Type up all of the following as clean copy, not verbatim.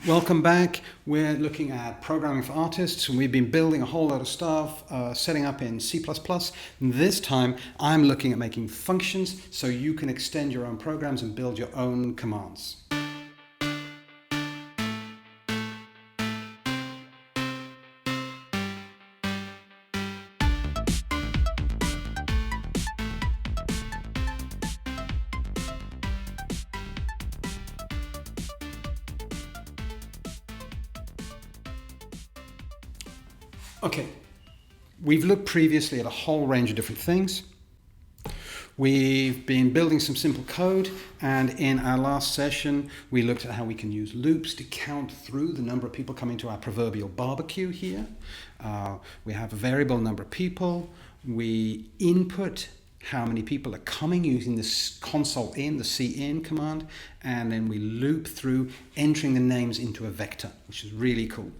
Welcome back. We're looking at programming for artists, and we've been building a whole lot of stuff, setting up in C++. This time, I'm looking at making functions so you can extend your own programs and build your own commands. Okay, we've looked previously at a whole range of different things. We've been building some simple code, and in our last session we looked at how we can use loops to count through the number of people coming to our proverbial barbecue here. We have a variable number of people. We input how many people are coming using this console in, the cin command, and then we loop through entering the names into a vector, which is really cool.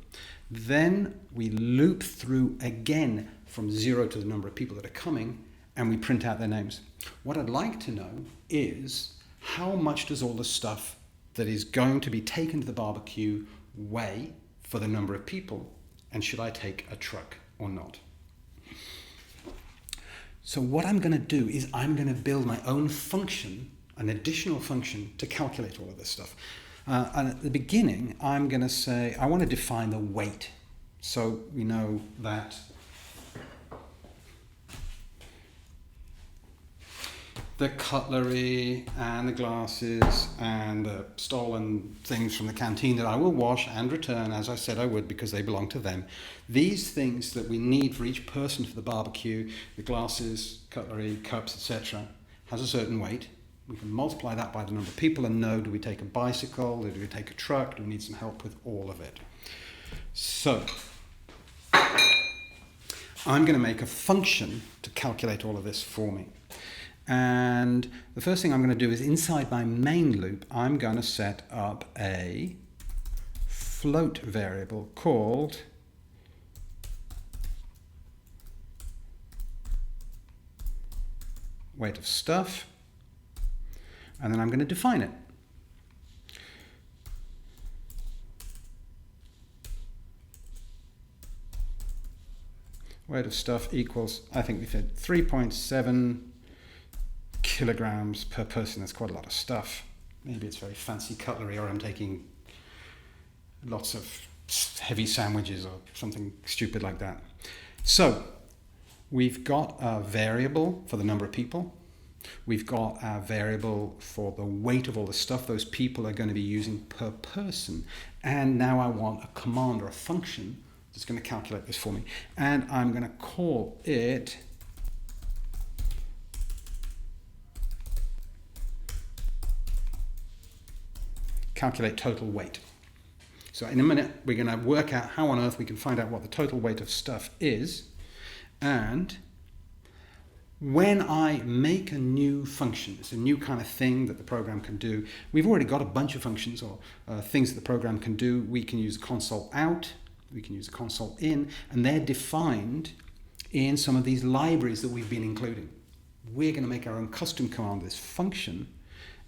Then we loop through again from 0 to the number of people that are coming, and we print out their names. What I'd like to know is how much does all the stuff that is going to be taken to the barbecue weigh for the number of people, and should I take a truck or not? So what I'm going to do is I'm going to build my own function, an additional function to calculate all of this stuff. And at the beginning, I'm going to say, I want to define the weight. So we know that the cutlery and the glasses and the stolen things from the canteen that I will wash and return, as I said I would, because they belong to them. These things that we need for each person for the barbecue, the glasses, cutlery, cups, etc., has a certain weight. We can multiply that by the number of people and know, do we take a bicycle, do we take a truck, do we need some help with all of it? So, I'm going to make a function to calculate all of this for me. And the first thing I'm going to do is inside my main loop, I'm going to set up a float variable called weight of stuff. And then I'm going to define it. Weight of stuff equals, I think we said 3.7 kilograms per person. That's quite a lot of stuff. Maybe it's very fancy cutlery, or I'm taking lots of heavy sandwiches or something stupid like that. So we've got a variable for the number of people. We've got our variable for the weight of all the stuff those people are going to be using per person. And now I want a command or a function that's going to calculate this for me. And I'm going to call it calculate total weight. So in a minute, we're going to work out how on earth we can find out what the total weight of stuff is. And when I make a new function, it's a new kind of thing that the program can do. We've already got a bunch of functions or things that the program can do. We can use the console out, we can use the console in, and they're defined in some of these libraries that we've been including. We're going to make our own custom command, this function.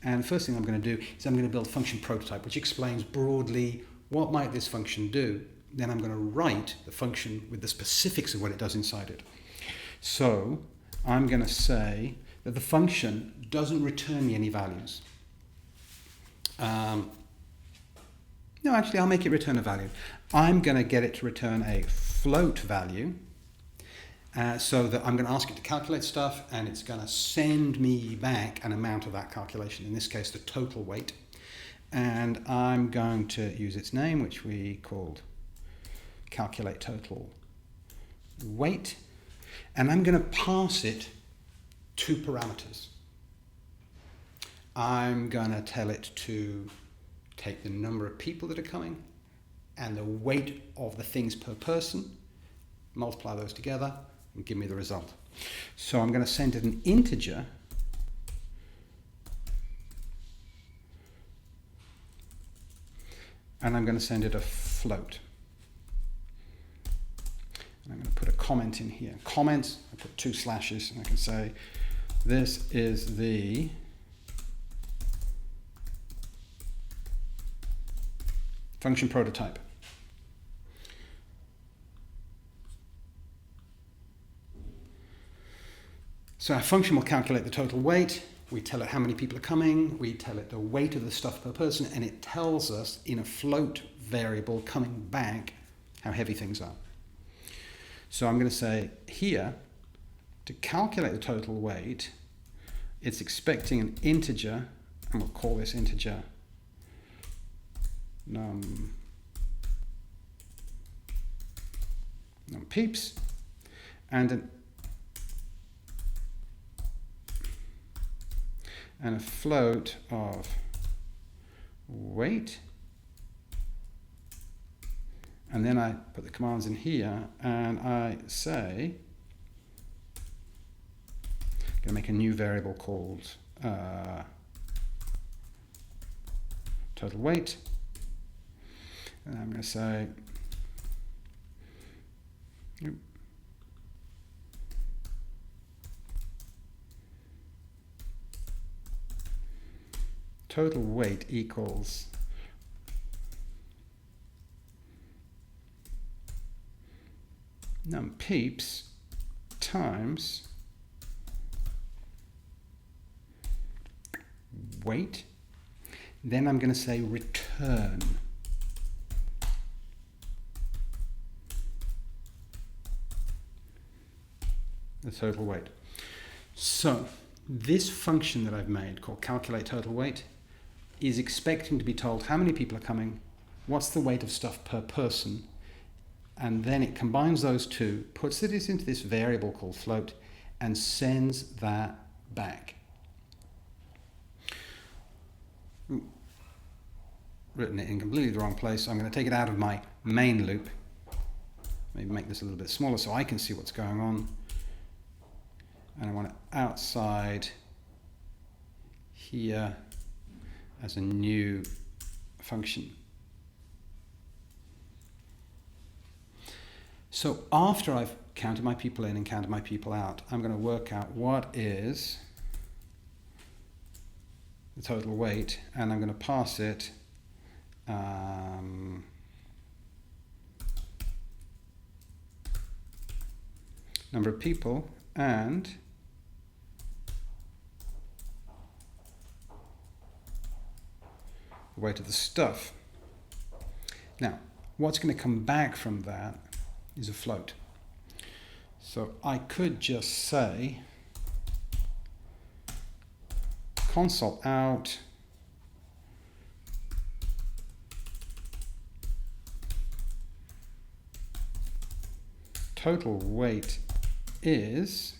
And the first thing I'm going to do is I'm going to build a function prototype, which explains broadly what might this function do. Then I'm going to write the function with the specifics of what it does inside it. So I'm going to say that the function doesn't return me any values. No, actually, I'll make it return a value. I'm going to get it to return a float value, so that I'm going to ask it to calculate stuff, and it's going to send me back an amount of that calculation, in this case the total weight. And I'm going to use its name, which we called calculate total weight. And I'm going to pass it two parameters. I'm going to tell it to take the number of people that are coming and the weight of the things per person, multiply those together, and give me the result. So I'm going to send it an integer, and I'm going to send it a float. I'm going to put a comment in here. Comment, I put 2 slashes, and I can say, this is the function prototype. So our function will calculate the total weight. We tell it how many people are coming. We tell it the weight of the stuff per person, and it tells us in a float variable coming back how heavy things are. So I'm going to say here, to calculate the total weight, it's expecting an integer, and we'll call this integer num peeps, and a float of weight, and then I put the commands in here and I say I'm going to make a new variable called total weight, and I'm going to say total weight equals num peeps times weight. Then I'm going to say return the total weight. So this function that I've made called calculate total weight is expecting to be told how many people are coming, what's the weight of stuff per person, and then it combines those two, puts it into this variable called float, and sends that back. Written it in completely the wrong place, so I'm going to take it out of my main loop. Maybe make this a little bit smaller so I can see what's going on. And I want it outside here as a new function. So after I've counted my people in and counted my people out, I'm going to work out what is the total weight, and I'm going to pass it number of people and the weight of the stuff. Now, what's going to come back from that is a float. So I could just say console out total weight is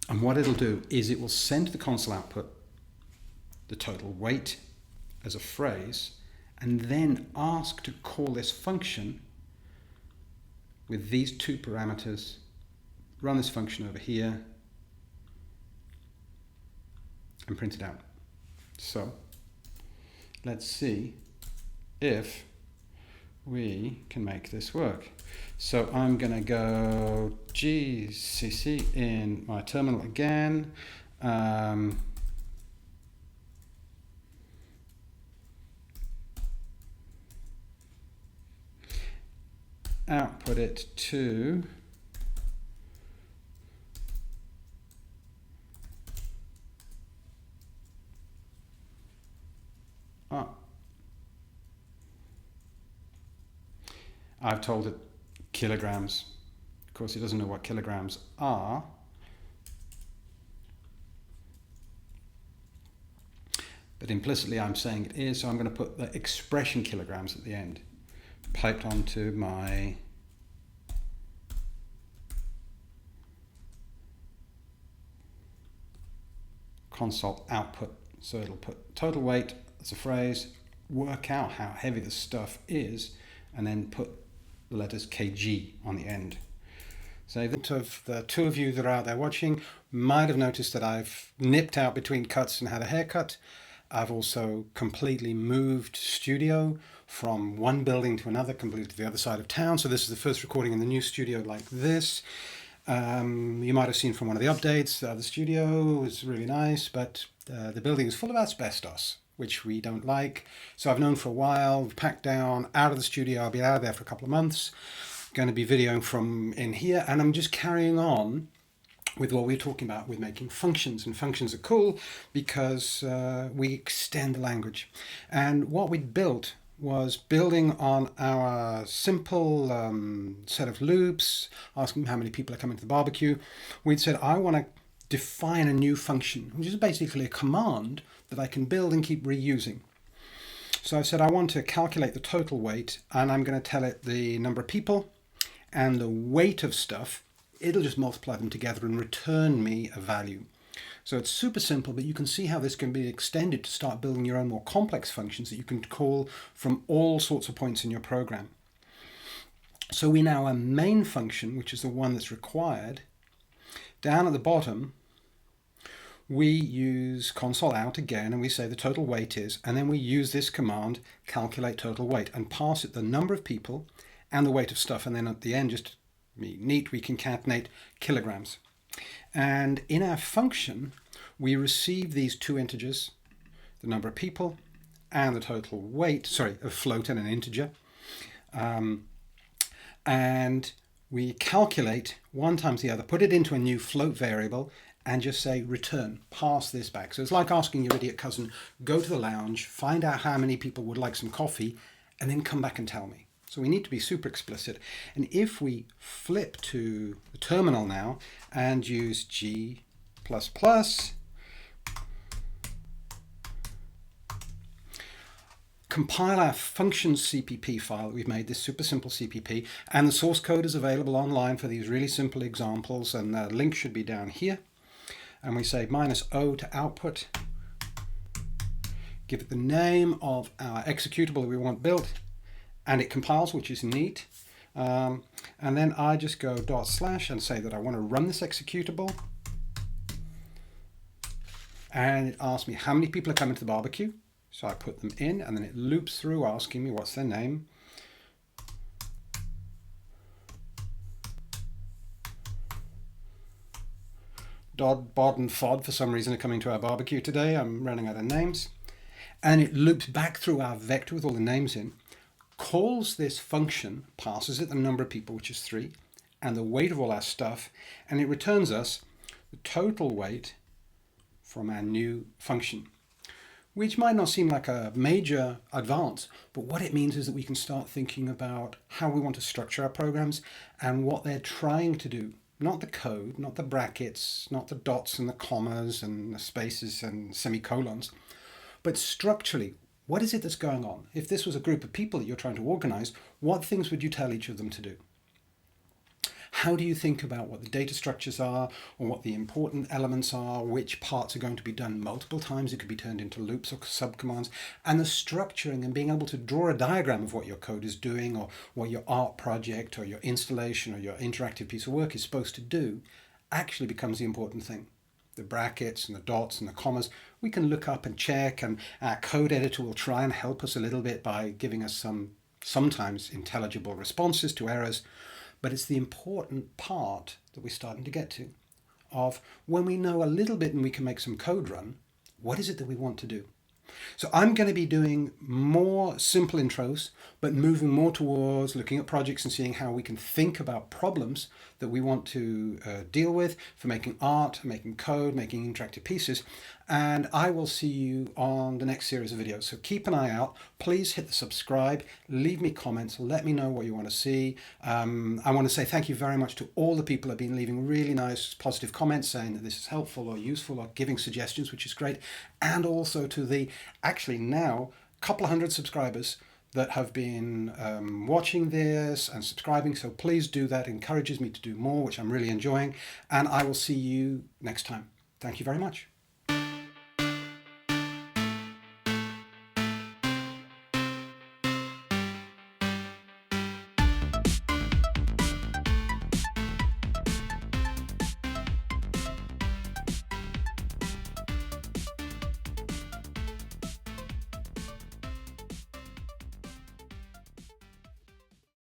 and what it'll do is it will send to the console output the total weight as a phrase and then ask to call this function with these two parameters, run this function over here and print it out. So let's see if we can make this work. So I'm going to go gcc in my terminal again. Output it to I've told it kilograms. Of course, it doesn't know what kilograms are. But implicitly, I'm saying it is, so I'm going to put the expression kilograms at the end, piped onto my console output. So it'll put total weight as a phrase, work out how heavy the stuff is, and then put the letters kg on the end. So the two of you that are out there watching might have noticed that I've nipped out between cuts and had a haircut. I've also completely moved studio from one building to another, completely to the other side of town. So this is the first recording in the new studio like this. You might have seen from one of the updates, the studio is really nice, but the building is full of asbestos, which we don't like. So I've known for a while, we've packed down, out of the studio. I'll be out of there for a couple of months. Going to be videoing from in here, and I'm just carrying on with what we're talking about with making functions. And functions are cool because we extend the language. And what we built was building on our simple set of loops, asking how many people are coming to the barbecue. We'd said, I want to define a new function, which is basically a command that I can build and keep reusing. So I said, I want to calculate the total weight, and I'm going to tell it the number of people and the weight of stuff. It'll just multiply them together and return me a value. So it's super simple, but you can see how this can be extended to start building your own more complex functions that you can call from all sorts of points in your program. So we now have a main function, which is the one that's required. Down at the bottom, we use console out again, and we say the total weight is, and then we use this command, calculate total weight, and pass it the number of people and the weight of stuff. And then at the end, just neat, we concatenate kilograms. And in our function, we receive these two integers, the number of people and the total weight, a float and an integer. And we calculate one times the other, put it into a new float variable, and just say return, pass this back. So it's like asking your idiot cousin, go to the lounge, find out how many people would like some coffee, and then come back and tell me. So we need to be super explicit. And if we flip to the terminal now and use G++, compile our function CPP file that we've made, this super simple CPP, and the source code is available online for these really simple examples, and the link should be down here. And we say -o to output, give it the name of our executable that we want built, and it compiles, which is neat. And then I just go // and say that I want to run this executable. And it asks me how many people are coming to the barbecue. So I put them in, and then it loops through asking me what's their name. Dodd, Bod, and Fod, for some reason, are coming to our barbecue today. I'm running out of names. And it loops back through our vector with all the names in, calls this function, passes it the number of people, which is 3, and the weight of all our stuff, and it returns us the total weight from our new function, which might not seem like a major advance, but what it means is that we can start thinking about how we want to structure our programs and what they're trying to do. Not the code, not the brackets, not the dots and the commas and the spaces and semicolons, but structurally, what is it that's going on? If this was a group of people that you're trying to organize, what things would you tell each of them to do? How do you think about what the data structures are, or what the important elements are, which parts are going to be done multiple times? It could be turned into loops or subcommands, and the structuring and being able to draw a diagram of what your code is doing, or what your art project or your installation or your interactive piece of work is supposed to do actually becomes the important thing. The brackets and the dots and the commas, we can look up and check, and our code editor will try and help us a little bit by giving us some sometimes intelligible responses to errors. But it's the important part that we're starting to get to, of when we know a little bit and we can make some code run, what is it that we want to do? So I'm going to be doing more simple intros, but moving more towards looking at projects and seeing how we can think about problems that we want to deal with for making art, making code, making interactive pieces. And I will see you on the next series of videos. So keep an eye out. Please hit the subscribe, leave me comments, let me know what you want to see. I want to say thank you very much to all the people who have been leaving really nice positive comments saying that this is helpful or useful or giving suggestions, which is great. And also to the actually now couple of hundred subscribers that have been watching this and subscribing. So please do that. It encourages me to do more, which I'm really enjoying. And I will see you next time. Thank you very much.